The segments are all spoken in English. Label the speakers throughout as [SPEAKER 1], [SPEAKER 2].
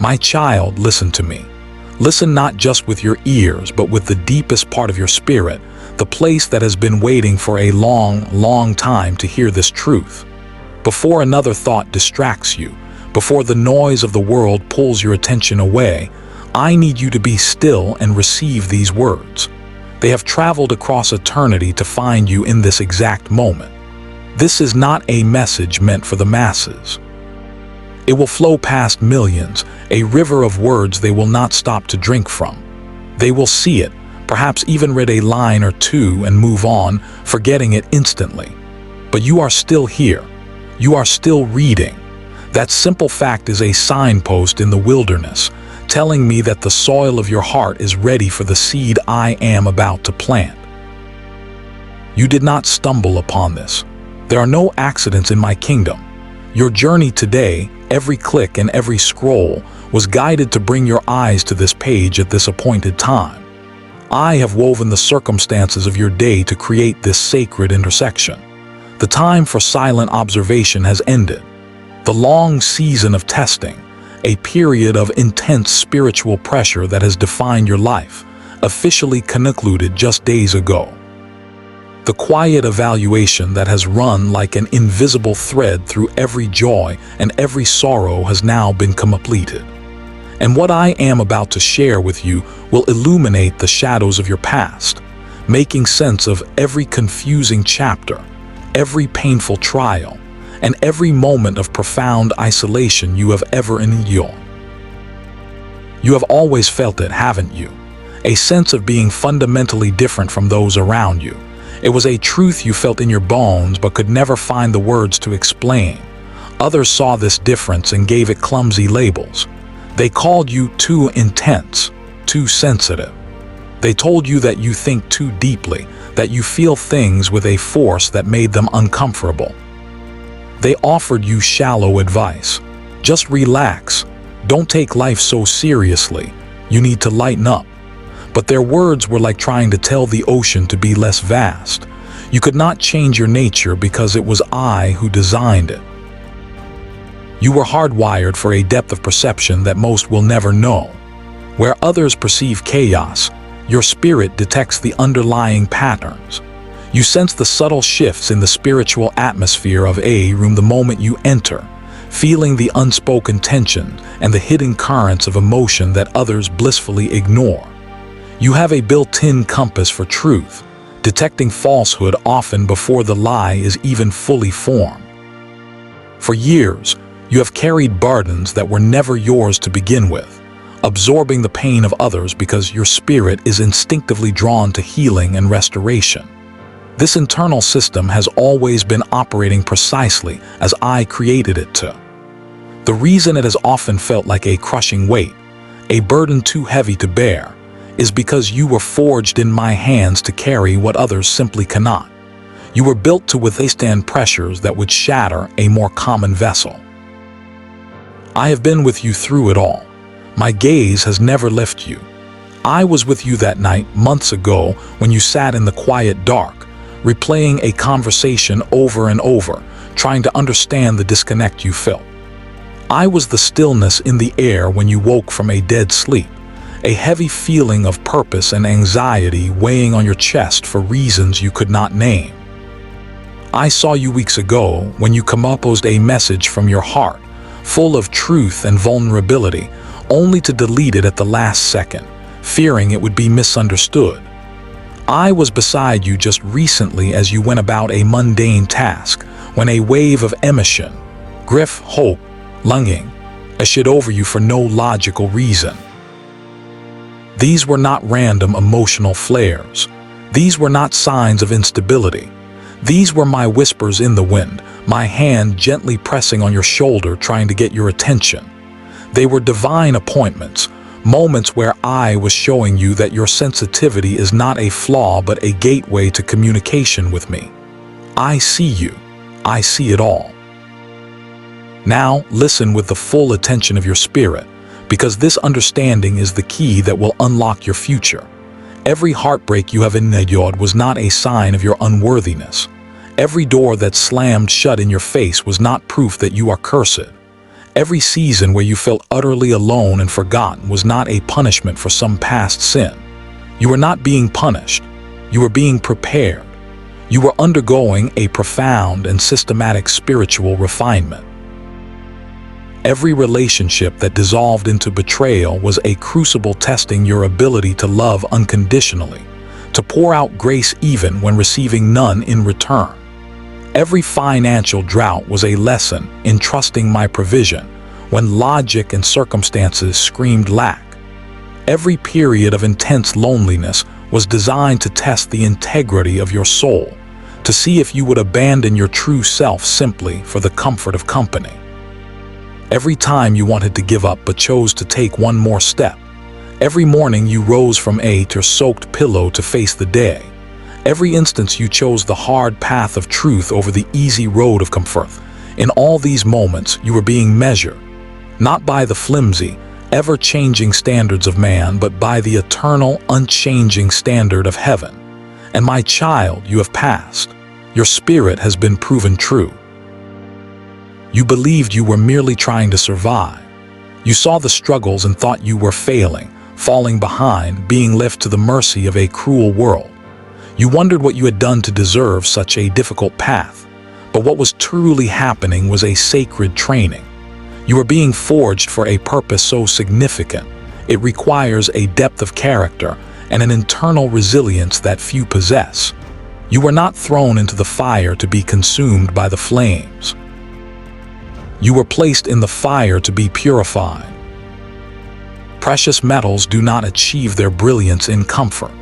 [SPEAKER 1] My child, listen to me. Listen not just with your ears, but with the deepest part of your spirit, the place that has been waiting for a long, long time to hear this truth. Before another thought distracts you, before the noise of the world pulls your attention away, I need you to be still and receive these words. They have traveled across eternity to find you in this exact moment. This is not a message meant for the masses. It will flow past millions, a river of words they will not stop to drink from. They will see it, perhaps even read a line or two and move on, forgetting it instantly. But you are still here. You are still reading. That simple fact is a signpost in the wilderness, telling me that the soil of your heart is ready for the seed I am about to plant. You did not stumble upon this. There are no accidents in my kingdom. Your journey today, every click and every scroll, was guided to bring your eyes to this page at this appointed time. I have woven the circumstances of your day to create this sacred intersection. The time for silent observation has ended. The long season of testing, a period of intense spiritual pressure that has defined your life, officially concluded just days ago. The quiet evaluation that has run like an invisible thread through every joy and every sorrow has now been completed. And what I am about to share with you will illuminate the shadows of your past, making sense of every confusing chapter, every painful trial, and every moment of profound isolation you have ever endured. You have always felt it, haven't you? A sense of being fundamentally different from those around you. It was a truth you felt in your bones but could never find the words to explain. Others saw this difference and gave it clumsy labels. They called you too intense, too sensitive. They told you that you think too deeply, that you feel things with a force that made them uncomfortable. They offered you shallow advice. Just relax. Don't take life so seriously. You need to lighten up. But their words were like trying to tell the ocean to be less vast. You could not change your nature because it was I who designed it. You were hardwired for a depth of perception that most will never know. Where others perceive chaos, your spirit detects the underlying patterns. You sense the subtle shifts in the spiritual atmosphere of a room the moment you enter, feeling the unspoken tension and the hidden currents of emotion that others blissfully ignore. You have a built-in compass for truth, detecting falsehood often before the lie is even fully formed. For years, you have carried burdens that were never yours to begin with, absorbing the pain of others because your spirit is instinctively drawn to healing and restoration. This internal system has always been operating precisely as I created it to. The reason it has often felt like a crushing weight, a burden too heavy to bear, is because you were forged in my hands to carry what others simply cannot. You were built to withstand pressures that would shatter a more common vessel. I have been with you through it all. My gaze has never left you. I was with you that night months ago when you sat in the quiet dark, replaying a conversation over and over, trying to understand the disconnect you felt. I was the stillness in the air when you woke from a dead sleep, a heavy feeling of purpose and anxiety weighing on your chest for reasons you could not name. I saw you weeks ago when you composed a message from your heart, full of truth and vulnerability, only to delete it at the last second, fearing it would be misunderstood. I was beside you just recently as you went about a mundane task, when a wave of emotion, grief, hope, longing, washed over you for no logical reason. These were not random emotional flares. These were not signs of instability. These were my whispers in the wind, my hand gently pressing on your shoulder trying to get your attention. They were divine appointments, moments where I was showing you that your sensitivity is not a flaw but a gateway to communication with me. I see you. I see it all. Now listen with the full attention of your spirit, because this understanding is the key that will unlock your future. Every heartbreak you have endured was not a sign of your unworthiness. Every door that slammed shut in your face was not proof that you are cursed. Every season where you felt utterly alone and forgotten was not a punishment for some past sin. You were not being punished. You were being prepared. You were undergoing a profound and systematic spiritual refinement. Every relationship that dissolved into betrayal was a crucible testing your ability to love unconditionally, to pour out grace even when receiving none in return. Every financial drought was a lesson in trusting my provision when logic and circumstances screamed lack. Every period of intense loneliness was designed to test the integrity of your soul, to see if you would abandon your true self simply for the comfort of company. Every time you wanted to give up but chose to take one more step, every morning you rose from a tear-soaked pillow to face the day, every instance you chose the hard path of truth over the easy road of comfort. In all these moments, you were being measured, not by the flimsy, ever-changing standards of man, but by the eternal, unchanging standard of heaven. And my child, you have passed. Your spirit has been proven true. You believed you were merely trying to survive. You saw the struggles and thought you were failing, falling behind, being left to the mercy of a cruel world. You wondered what you had done to deserve such a difficult path. But what was truly happening was a sacred training. You were being forged for a purpose so significant. It requires a depth of character and an internal resilience that few possess. You were not thrown into the fire to be consumed by the flames. You were placed in the fire to be purified. Precious metals do not achieve their brilliance in comfort.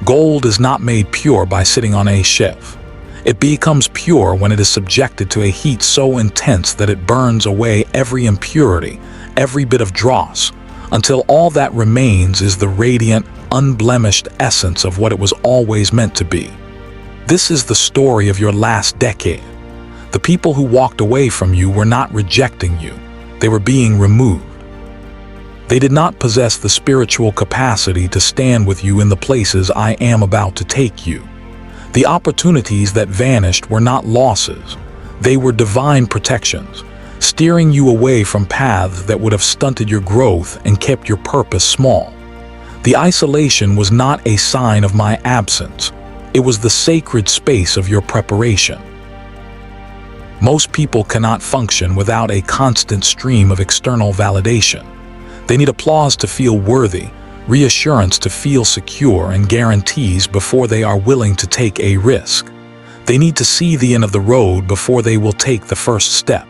[SPEAKER 1] Gold is not made pure by sitting on a shelf. It becomes pure when it is subjected to a heat so intense that it burns away every impurity, every bit of dross, until all that remains is the radiant, unblemished essence of what it was always meant to be. This is the story of your last decade. The people who walked away from you were not rejecting you. They were being removed. They did not possess the spiritual capacity to stand with you in the places I am about to take you. The opportunities that vanished were not losses. They were divine protections, steering you away from paths that would have stunted your growth and kept your purpose small. The isolation was not a sign of my absence. It was the sacred space of your preparation. Most people cannot function without a constant stream of external validation. They need applause to feel worthy, reassurance to feel secure, and guarantees before they are willing to take a risk. They need to see the end of the road before they will take the first step.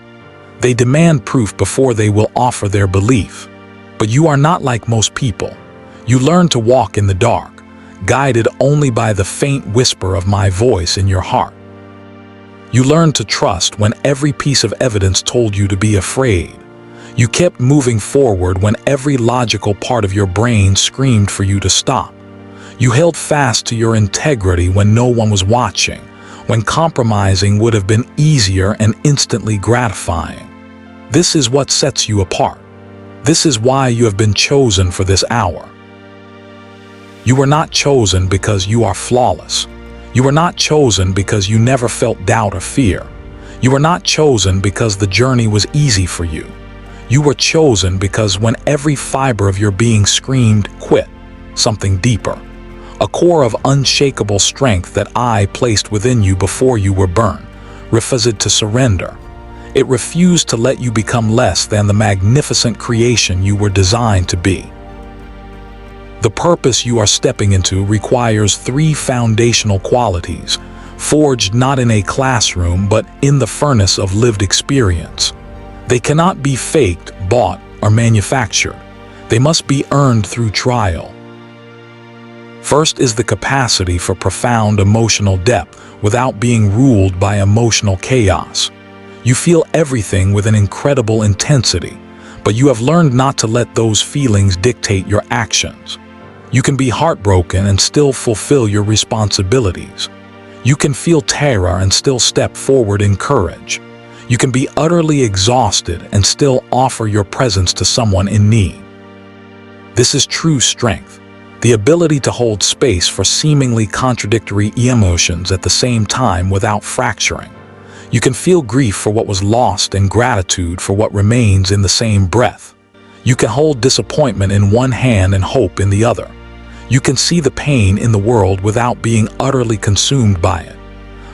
[SPEAKER 1] They demand proof before they will offer their belief. But you are not like most people. You learn to walk in the dark, guided only by the faint whisper of my voice in your heart. You learn to trust when every piece of evidence told you to be afraid. You kept moving forward when every logical part of your brain screamed for you to stop. You held fast to your integrity when no one was watching, when compromising would have been easier and instantly gratifying. This is what sets you apart. This is why you have been chosen for this hour. You were not chosen because you are flawless. You were not chosen because you never felt doubt or fear. You were not chosen because the journey was easy for you. You were chosen because when every fiber of your being screamed, quit, something deeper, a core of unshakable strength that I placed within you before you were born, refused to surrender. It refused to let you become less than the magnificent creation you were designed to be. The purpose you are stepping into requires 3 foundational qualities, forged not in a classroom but in the furnace of lived experience. They cannot be faked, bought, or manufactured. They must be earned through trial. First is the capacity for profound emotional depth without being ruled by emotional chaos. You feel everything with an incredible intensity, but you have learned not to let those feelings dictate your actions. You can be heartbroken and still fulfill your responsibilities. You can feel terror and still step forward in courage. You can be utterly exhausted and still offer your presence to someone in need. This is true strength, the ability to hold space for seemingly contradictory emotions at the same time without fracturing. You can feel grief for what was lost and gratitude for what remains in the same breath. You can hold disappointment in one hand and hope in the other. You can see the pain in the world without being utterly consumed by it.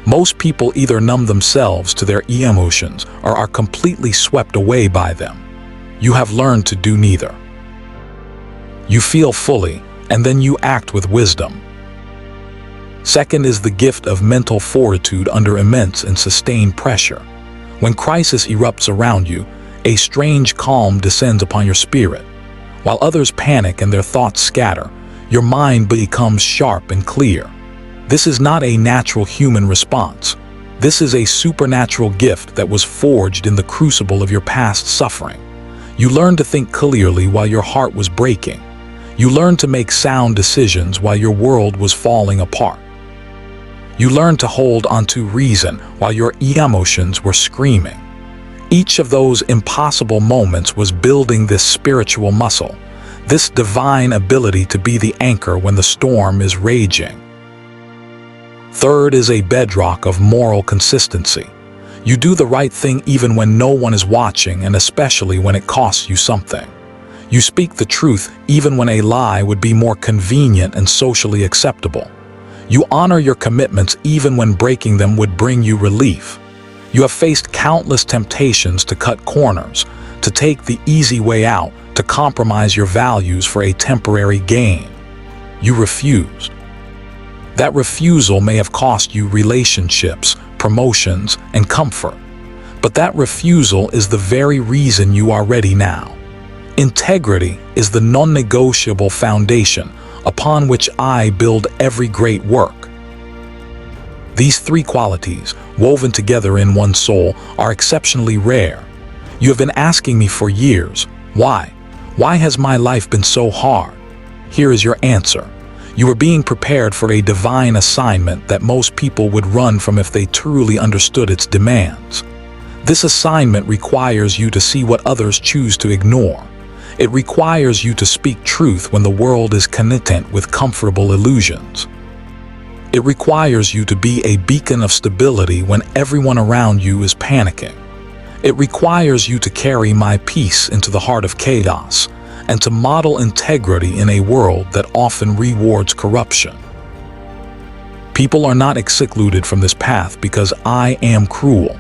[SPEAKER 1] Most people either numb themselves to their emotions or are completely swept away by them. You have learned to do neither. You feel fully, and then you act with wisdom. Second is the gift of mental fortitude under immense and sustained pressure. When crisis erupts around you, a strange calm descends upon your spirit. While others panic and their thoughts scatter, your mind becomes sharp and clear. This is not a natural human response. This is a supernatural gift that was forged in the crucible of your past suffering. You learned to think clearly while your heart was breaking. You learned to make sound decisions while your world was falling apart. You learned to hold onto reason while your emotions were screaming. Each of those impossible moments was building this spiritual muscle, this divine ability to be the anchor when the storm is raging. Third is a bedrock of moral consistency. You do the right thing even when no one is watching, and especially when it costs you something. You speak the truth even when a lie would be more convenient and socially acceptable. You honor your commitments even when breaking them would bring you relief. You have faced countless temptations to cut corners, to take the easy way out, to compromise your values for a temporary gain. You refused. That refusal may have cost you relationships, promotions, and comfort. But that refusal is the very reason you are ready now. Integrity is the non-negotiable foundation upon which I build every great work. These three qualities, woven together in one soul, are exceptionally rare. You have been asking me for years, why? Why has my life been so hard? Here is your answer. You are being prepared for a divine assignment that most people would run from if they truly understood its demands. This assignment requires you to see what others choose to ignore. It requires you to speak truth when the world is content with comfortable illusions. It requires you to be a beacon of stability when everyone around you is panicking. It requires you to carry my peace into the heart of chaos and to model integrity in a world that often rewards corruption. People are not excluded from this path because I am cruel.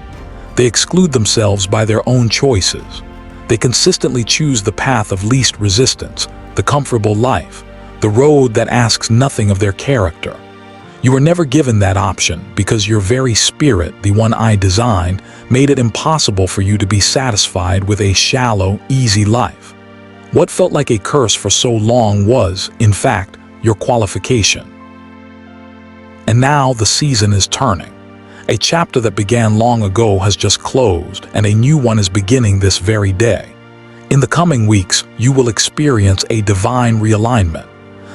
[SPEAKER 1] They exclude themselves by their own choices. They consistently choose the path of least resistance, the comfortable life, the road that asks nothing of their character. You were never given that option because your very spirit, the one I designed, made it impossible for you to be satisfied with a shallow, easy life. What felt like a curse for so long was, in fact, your qualification. And now the season is turning. A chapter that began long ago has just closed, and a new one is beginning this very day. In the coming weeks, you will experience a divine realignment.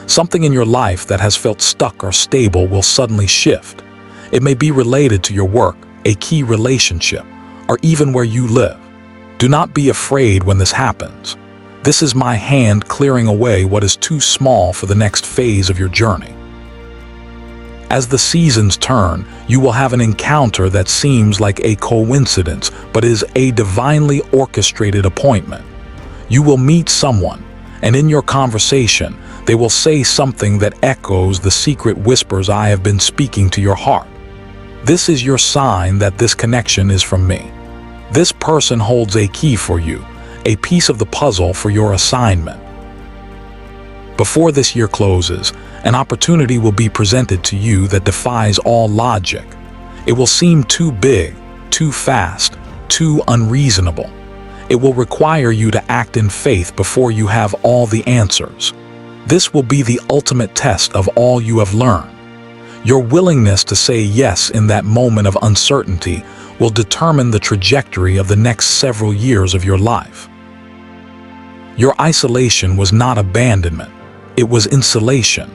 [SPEAKER 1] Something in your life that has felt stuck or stable will suddenly shift. It may be related to your work, a key relationship, or even where you live. Do not be afraid when this happens. This is my hand clearing away what is too small for the next phase of your journey. As the seasons turn, you will have an encounter that seems like a coincidence, but is a divinely orchestrated appointment. You will meet someone, and in your conversation, they will say something that echoes the secret whispers I have been speaking to your heart. This is your sign that this connection is from me. This person holds a key for you, a piece of the puzzle for your assignment. Before this year closes, an opportunity will be presented to you that defies all logic. It will seem too big, too fast, too unreasonable. It will require you to act in faith before you have all the answers. This will be the ultimate test of all you have learned. Your willingness to say yes in that moment of uncertainty will determine the trajectory of the next several years of your life. Your isolation was not abandonment. It was insulation.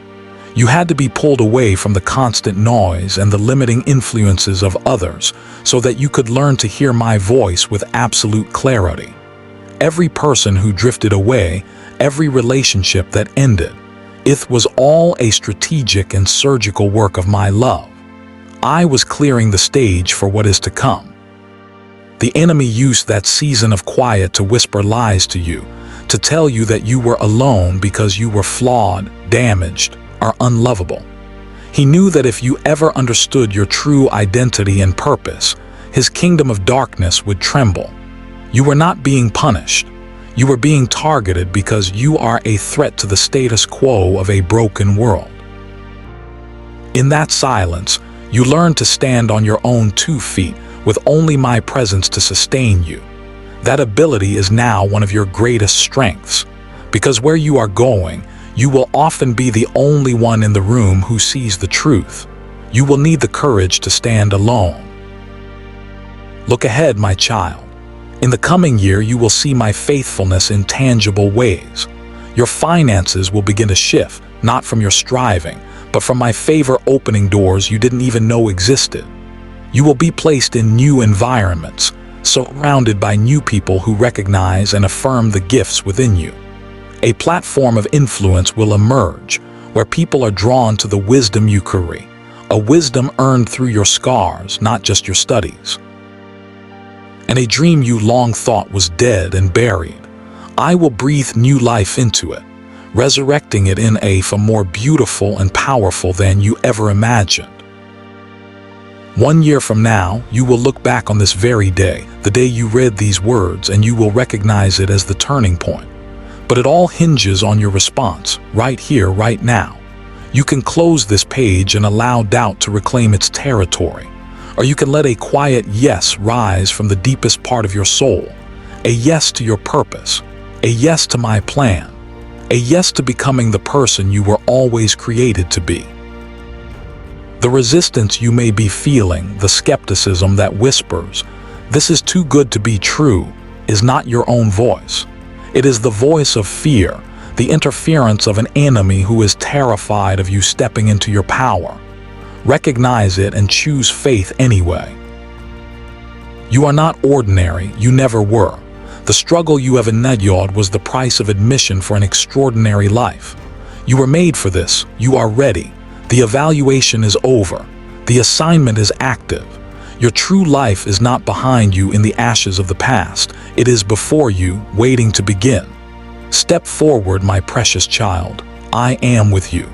[SPEAKER 1] You had to be pulled away from the constant noise and the limiting influences of others so that you could learn to hear my voice with absolute clarity. Every person who drifted away, every relationship that ended, it was all a strategic and surgical work of my love. I was clearing the stage for what is to come. The enemy used that season of quiet to whisper lies to you, to tell you that you were alone because you were flawed, damaged, or unlovable. He knew that if you ever understood your true identity and purpose, his kingdom of darkness would tremble. You were not being punished. You were being targeted because you are a threat to the status quo of a broken world. In that silence, you learned to stand on your own 2 feet with only my presence to sustain you. That ability is now one of your greatest strengths, because where you are going, you will often be the only one in the room who sees the truth. You will need the courage to stand alone. Look ahead, my child. In the coming year, you will see my faithfulness in tangible ways. Your finances will begin to shift, not from your striving, but from my favor opening doors you didn't even know existed. You will be placed in new environments, surrounded by new people who recognize and affirm the gifts within you. A platform of influence will emerge, where people are drawn to the wisdom you carry, a wisdom earned through your scars, not just your studies. And a dream you long thought was dead and buried, I will breathe new life into it, resurrecting it in a form more beautiful and powerful than you ever imagined. 1 year from now, you will look back on this very day, the day you read these words, and you will recognize it as the turning point. But it all hinges on your response, right here, right now. You can close this page and allow doubt to reclaim its territory, or you can let a quiet yes rise from the deepest part of your soul, a yes to your purpose, a yes to my plan, a yes to becoming the person you were always created to be. The resistance you may be feeling, the skepticism that whispers, "This is too good to be true," is not your own voice. It is the voice of fear, the interference of an enemy who is terrified of you stepping into your power. Recognize it and choose faith anyway. You are not ordinary, you never were. The struggle you have endured was the price of admission for an extraordinary life. You were made for this, you are ready. The evaluation is over. The assignment is active. Your true life is not behind you in the ashes of the past. It is before you, waiting to begin. Step forward, my precious child. I am with you.